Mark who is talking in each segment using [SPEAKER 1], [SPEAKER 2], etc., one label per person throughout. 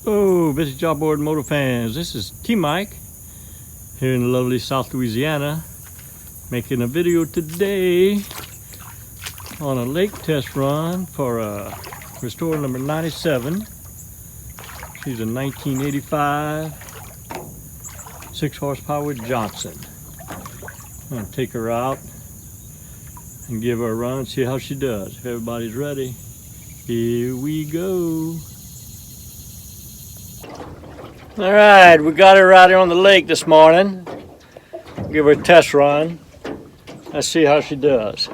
[SPEAKER 1] Oh, vintage outboard motor fans, this is T-Mike here in lovely South Louisiana, making a video today on a lake test run for Restore number 97. She's a 1985 6 horsepower Johnson. I'm gonna take her out and give her a run and see how she does. If everybody's ready, here we go. All right, we got her out here on the lake this morning. Give her a test run. Let's see how she does.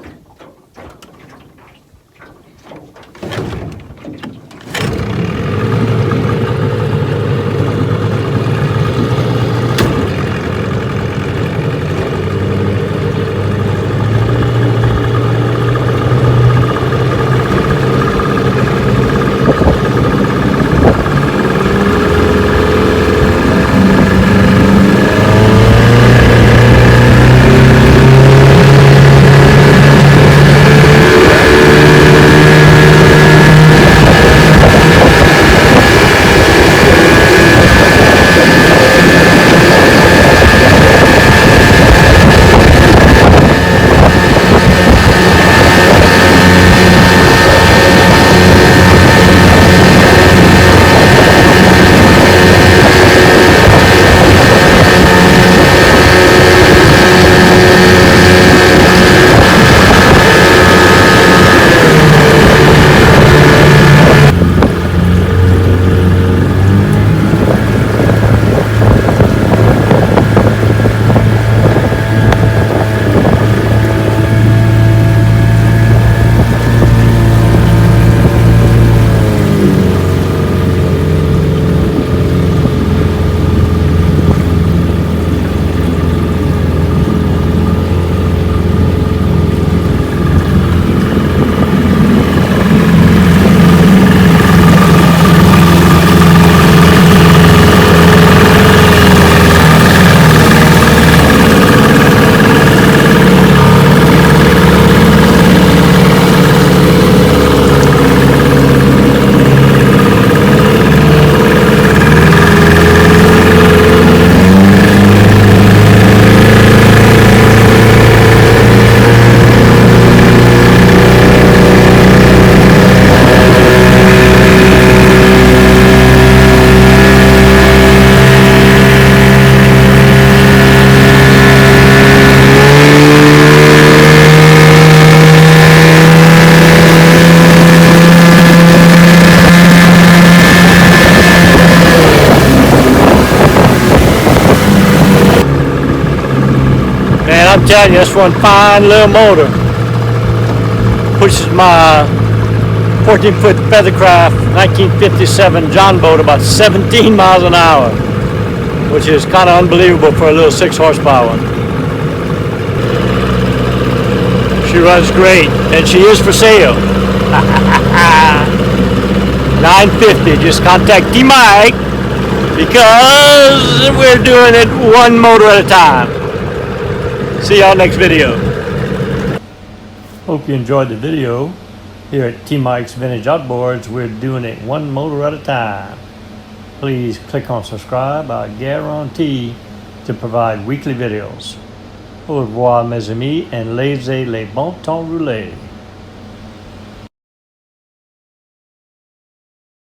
[SPEAKER 1] I'm telling you, that's one fine little motor. Pushes my 14-foot Feathercraft 1957 John boat about 17 miles an hour, which is kind of unbelievable for a little 6 horsepower. She runs great, and she is for sale. $950. Just contact T-Mike because we're doing it one motor at a time. See y'all next video. Hope you enjoyed the video. Here at T-Mike's Vintage Outboards, we're doing it one motor at a time. Please click on subscribe. I guarantee to provide weekly videos. Au revoir mes amis, and laissez les bon temps rouler.